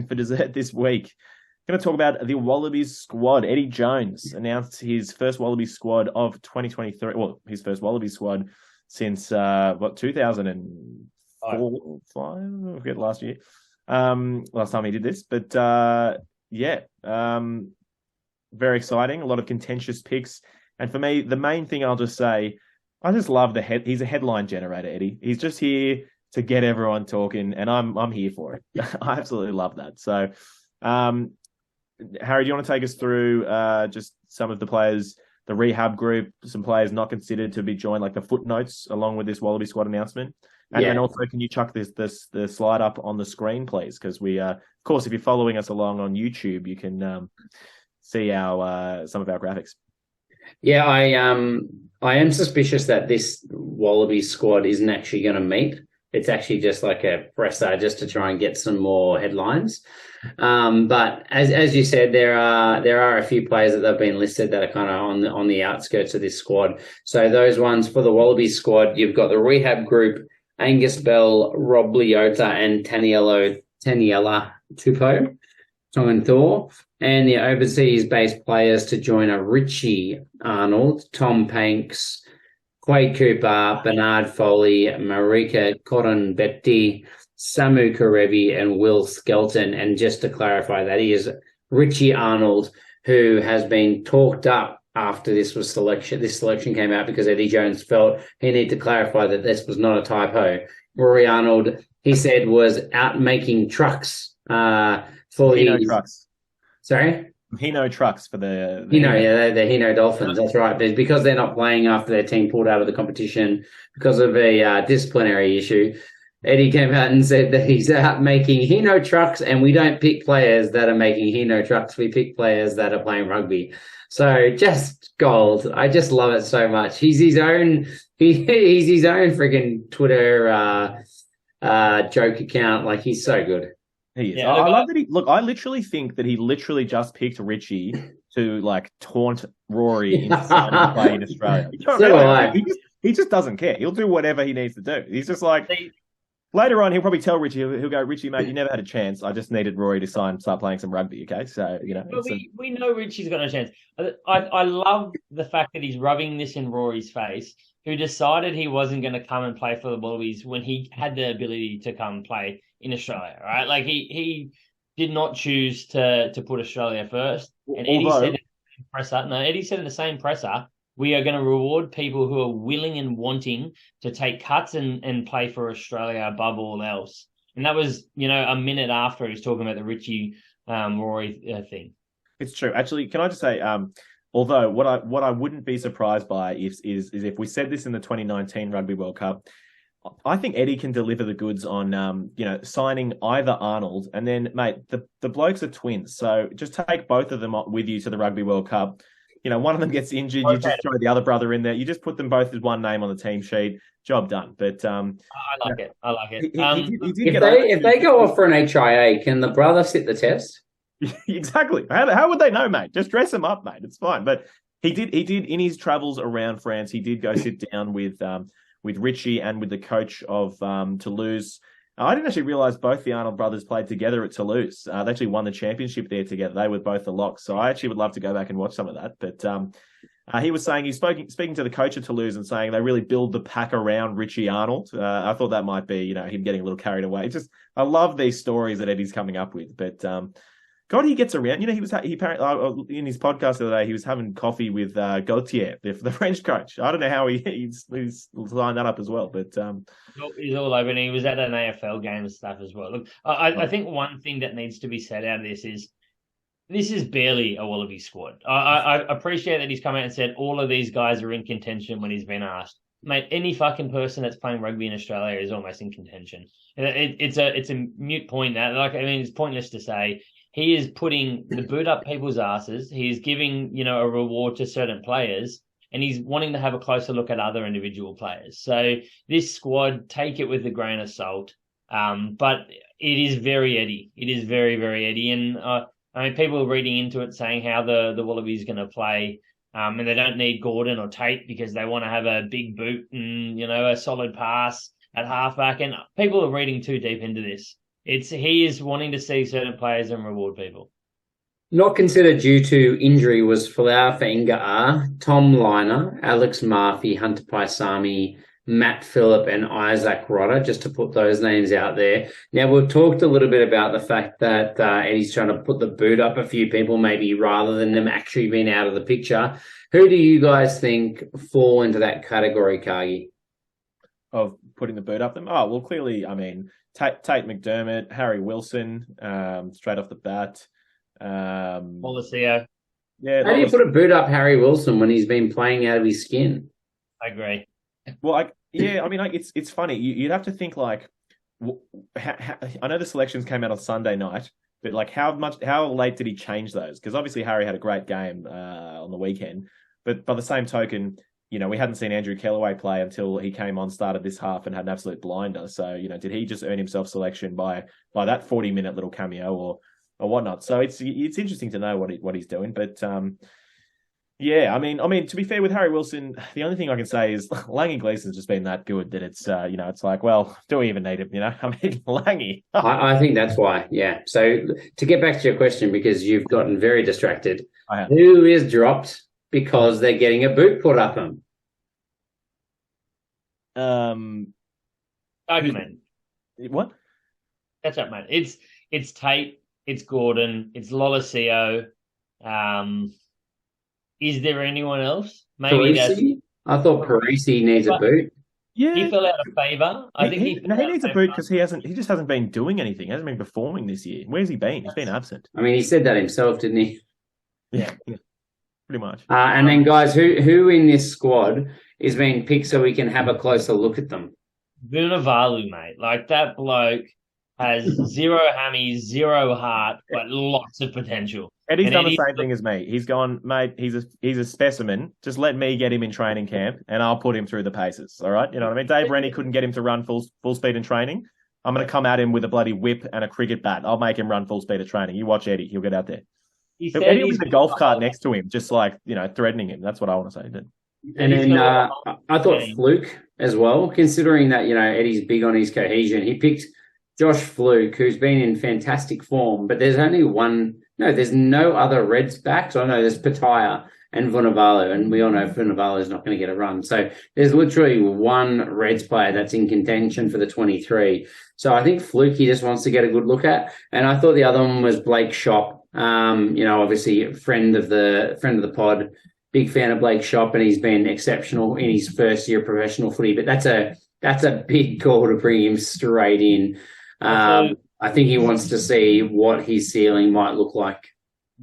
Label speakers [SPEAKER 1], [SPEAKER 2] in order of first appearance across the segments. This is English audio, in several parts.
[SPEAKER 1] for dessert this week. Going to talk about the Wallabies squad. Eddie Jones announced his first Wallabies squad of 2023. Well, his first Wallabies squad since 2004, 5? I forget last year. Last time he did this, but very exciting. A lot of contentious picks, and for me, the main thing I'll just say, I just love he's a headline generator, Eddie. He's just here to get everyone talking, and I'm here for it. I absolutely love that. So, Harry, do you want to take us through just some of the players, the rehab group, some players not considered to be joined, like the footnotes along with this Wallaby squad announcement? And also, can you chuck the slide up on the screen, please? Because we, of course, if you're following us along on YouTube, you can see our some of our graphics.
[SPEAKER 2] Yeah, I am suspicious that this Wallaby squad isn't actually going to meet. It's actually just like a presser just to try and get some more headlines. But as you said, there are a few players that have been listed that are kind of on the outskirts of this squad. So those ones for the Wallaby squad, you've got the rehab group: Angus Bell, Rob Leota, and Taniela Tupou, Tongan Thor. And the overseas-based players to join are Richie Arnold, Tom Panks, Quade Cooper, Bernard Foley, Marika Cotton-Bepti, Samu Karevi, and Will Skelton. And just to clarify, that he is Richie Arnold, who has been talked up after this selection came out, because Eddie Jones felt he needed to clarify that this was not a typo. Rory Arnold, he said, was out making trucks for
[SPEAKER 1] Hino trucks.
[SPEAKER 2] Sorry?
[SPEAKER 1] Hino trucks for the
[SPEAKER 2] the Hino Dolphins. That's right. Because they're not playing after their team pulled out of the competition because of a disciplinary issue. Eddie came out and said that he's out making Hino trucks, and we don't pick players that are making Hino trucks. We pick players that are playing rugby. So just gold. I just love it so much. He's his own freaking Twitter joke account. Like, he's so good.
[SPEAKER 1] He is. Yeah, I love that I literally think that he literally just picked Richie to like taunt Rory into starting to play in Australia. He just doesn't care. He'll do whatever he needs to do. He's just like, later on, he'll probably tell Richie, he'll go, Richie, mate, you never had a chance. I just needed Rory to start playing some rugby, okay? So,
[SPEAKER 3] But we know Richie's got no chance. I love the fact that he's rubbing this in Rory's face, who decided he wasn't going to come and play for the Wallabies when he had the ability to come play in Australia, right? Like, he did not choose to put Australia first. And Eddie said in the same presser, we are going to reward people who are willing and wanting to take cuts and play for Australia above all else. And that was, a minute after he was talking about the Richie Rory thing.
[SPEAKER 1] It's true. Actually, can I just say, although what I wouldn't be surprised by is if we said this in the 2019 Rugby World Cup, I think Eddie can deliver the goods on, signing either Arnold, and then, mate, the blokes are twins, so just take both of them with you to the Rugby World Cup. One of them gets injured, you just throw the other brother in there. You just put them both as one name on the team sheet. Job done. But
[SPEAKER 3] I like it.
[SPEAKER 2] If they go off for an HIA, can the brother sit the test?
[SPEAKER 1] Exactly. How would they know, mate? Just dress him up, mate. It's fine. But he did in his travels around France. He did go sit down with Richie and with the coach of Toulouse. I didn't actually realise both the Arnold brothers played together at Toulouse. They actually won the championship there together. They were both the locks. So I actually would love to go back and watch some of that. But he was saying, he's speaking to the coach of Toulouse and saying they really build the pack around Richie Arnold. I thought that might be, him getting a little carried away. I love these stories that Eddie's coming up with. But God, he gets around. He apparently in his podcast the other day, he was having coffee with Gauthier, the French coach. I don't know how he's lined that up as well, but
[SPEAKER 3] he's all over. And he was at an AFL game and stuff as well. Look, I think one thing that needs to be said out of this is barely a Wallaby squad. I appreciate that he's come out and said all of these guys are in contention when he's been asked. Mate, any fucking person that's playing rugby in Australia is almost in contention. It's a mute point that, it's pointless to say. He is putting the boot up people's asses. He is giving, a reward to certain players, and he's wanting to have a closer look at other individual players. So this squad, take it with a grain of salt. But it is very Eddie. It is very, very Eddie. And people are reading into it saying how the Wallabies going to play, and they don't need Gordon or Tate because they want to have a big boot and, a solid pass at halfback. And people are reading too deep into this. He is wanting to see certain players and reward people.
[SPEAKER 2] Not considered due to injury was Folau Fainga'a, Tom Liner, Alex Murphy, Hunter Paisami, Matt Phillip, and Isaac Rodder, just to put those names out there. Now, we've talked a little bit about the fact that Eddie's trying to put the boot up a few people, maybe rather than them actually being out of the picture. Who do you guys think fall into that category, Kagi?
[SPEAKER 1] Of putting the boot up them? Oh, well, clearly, I mean, Tate McDermott, Harry Wilson, straight off the bat.
[SPEAKER 3] Wallaceo.
[SPEAKER 1] Yeah.
[SPEAKER 2] How do you put a boot up Harry Wilson when he's been playing out of his skin?
[SPEAKER 3] I agree.
[SPEAKER 1] Well, it's funny. You'd have to think like, I know the selections came out on Sunday night, but like how late did he change those? Because obviously Harry had a great game on the weekend, but by the same token, you know, we hadn't seen Andrew Kellaway play until he came on, started this half, and had an absolute blinder. So, you know, did he just earn himself selection by that 40-minute little cameo or whatnot? So it's interesting to know what he's doing, but. Yeah, I mean, to be fair with Harry Wilson, the only thing I can say is Langy Gleeson's just been that good that it's, it's like, well, do we even need him? You know, I mean, Langy.
[SPEAKER 2] I think that's why. Yeah. So to get back to your question, because you've gotten very distracted, who is dropped because they're getting a boot put up them?
[SPEAKER 3] Argument.
[SPEAKER 1] What?
[SPEAKER 3] That's right, mate. It's Tate, it's Gordon, it's Lolosio. Is there anyone else? Maybe
[SPEAKER 2] I thought Parisi needs a boot.
[SPEAKER 1] Yeah,
[SPEAKER 3] he fell out of favour. I think he
[SPEAKER 1] needs a boot because he just hasn't been doing anything. He hasn't been performing this year. Where's he been? He's been absent.
[SPEAKER 2] I mean, he said that himself, didn't he?
[SPEAKER 1] Yeah, pretty much.
[SPEAKER 2] And then, guys, who in this squad is being picked so we can have a closer look at them?
[SPEAKER 3] Vunivalu, mate. Like, that bloke has zero hammies, zero heart, but lots of potential.
[SPEAKER 1] Eddie's done the same thing as me. He's gone, mate, he's a specimen. Just let me get him in training camp and I'll put him through the paces. All right? You know what I mean? Dave Rennie couldn't get him to run full speed in training. I'm going to come at him with a bloody whip and a cricket bat. I'll make him run full speed of training. You watch Eddie. He'll get out there. Eddie with a golf cart next to him, just like, you know, threatening him. That's what I want to say.
[SPEAKER 2] And then I thought Fluke as well, considering that, you know, Eddie's big on his cohesion. He picked Josh Fluke, who's been in fantastic form, but there's no other Reds backs. I know there's Pataya and Vunivalu, and we all know Vunivalu is not going to get a run. So there's literally one Reds player that's in contention for the 23. So I think Fluke he just wants to get a good look at. And I thought the other one was Blake Shop. Obviously friend of the pod, big fan of Blake Shop, and he's been exceptional in his first year of professional footy. But that's a big call to bring him straight in. I think he wants to see what his ceiling might look like.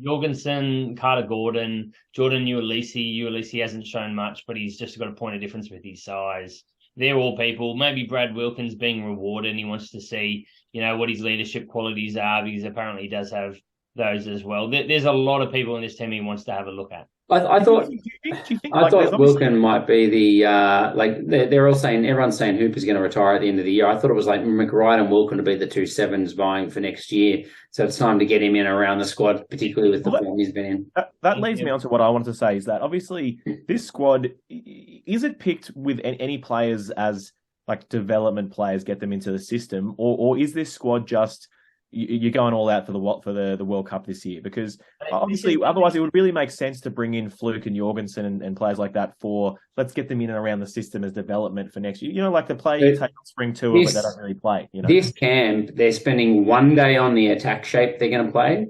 [SPEAKER 3] Jorgensen, Carter Gordon, Jordan Uelisi. Uelisi hasn't shown much, but he's just got a point of difference with his size. They're all people. Maybe Brad Wilkins being rewarded, and he wants to see, you know, what his leadership qualities are, because apparently he does have those as well. There's a lot of people in this team he wants to have a look at.
[SPEAKER 2] I thought Wilkin might be the they're all saying, everyone's saying Hooper's going to retire at the end of the year. I thought it was like McRae and Wilkin to be the 2 sevens vying for next year. So it's time to get him in around the squad, particularly with the form he's been in.
[SPEAKER 1] That leads me on to what I wanted to say, is that obviously this squad, is it picked with any players as like development players, get them into the system, or is this squad just you're going all out for the World Cup this year? Because obviously, otherwise it would really make sense to bring in Fluke and Jorgensen and players like that for, let's get them in and around the system as development for next year. You know, like the play you take on spring tour, but they don't really play. You know,
[SPEAKER 2] this camp they're spending one day on the attack shape they're going to play,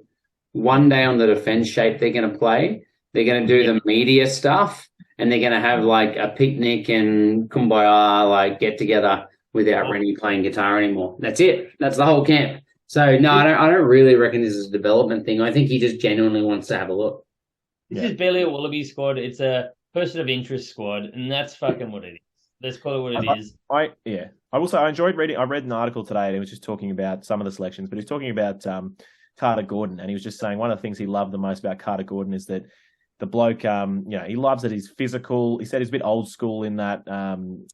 [SPEAKER 2] one day on the defense shape they're going to play. They're going to do the media stuff, and they're going to have like a picnic and kumbaya, like get together without Rennie playing guitar anymore. That's it. That's the whole camp. So, no, I don't really reckon this is a development thing. I think he just genuinely wants to have a look.
[SPEAKER 3] This is barely a Wallabies squad. It's a person of interest squad, and that's fucking what it is. Let's call it what it is.
[SPEAKER 1] I will say I enjoyed reading. I read an article today, and it was just talking about some of the selections, but he was talking about Carter Gordon, and he was just saying one of the things he loved the most about Carter Gordon is that the bloke, he loves that he's physical. He said he's a bit old school in that,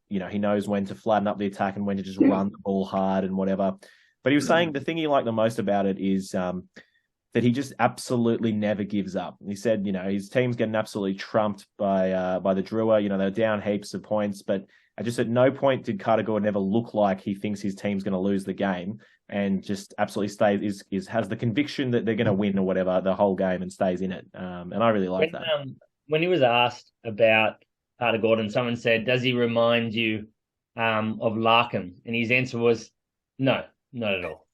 [SPEAKER 1] he knows when to flatten up the attack and when to just run the ball hard and whatever. But he was saying the thing he liked the most about it is that he just absolutely never gives up. And he said, his team's getting absolutely trumped by the Drua. They're down heaps of points, but just at no point did Carter Gordon ever look like he thinks his team's going to lose the game. and just absolutely stays has the conviction that they're going to win or whatever the whole game and stays in it. And I really like that.
[SPEAKER 3] When he was asked about Carter Gordon, someone said, "Does he remind you of Larkham?" And his answer was, "No, not at all."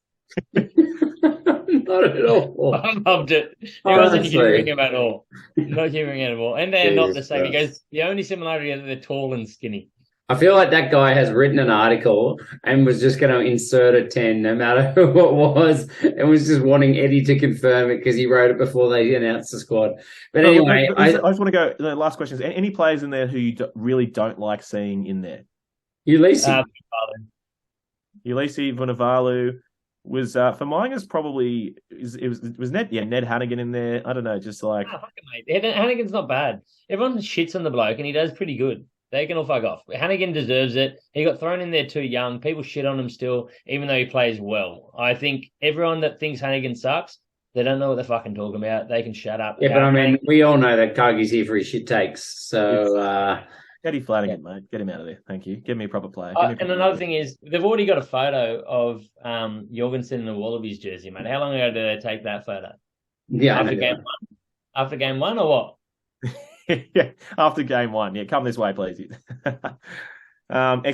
[SPEAKER 2] Not at all.
[SPEAKER 3] I loved it. He wasn't humouring him at all. Not humouring him at all. And they're not the same. He goes, the only similarity is they're tall and skinny.
[SPEAKER 2] I feel like that guy has written an article and was just going to insert a 10 no matter who it was, and was just wanting Eddie to confirm it because he wrote it before they announced the squad. But anyway,
[SPEAKER 1] I just want to go, the last question is, any players in there who you really don't like seeing in there?
[SPEAKER 2] Ulysses
[SPEAKER 1] Vunivalu was, for Miners, probably, was Ned Hannigan in there? I don't know, just like...
[SPEAKER 3] Oh, fuck it, mate. Hannigan's not bad. Everyone shits on the bloke and he does pretty good. They can all fuck off. Hannigan deserves it. He got thrown in there too young. People shit on him still, even though he plays well. I think everyone that thinks Hannigan sucks, they don't know what they're fucking talking about. They can shut up.
[SPEAKER 2] Yeah, but I mean, we all know that Cargie's here for his shit takes. So,
[SPEAKER 1] Eddie Flanagan, mate. Get him out of there. Thank you. Give me a proper player.
[SPEAKER 3] And another thing is, they've already got a photo of Jorgensen in the Wallabies jersey, mate. How long ago did they take that photo?
[SPEAKER 2] Yeah,
[SPEAKER 3] After game one? After game one or what?
[SPEAKER 1] Yeah, after game one. Yeah, come this way, please. Excellent.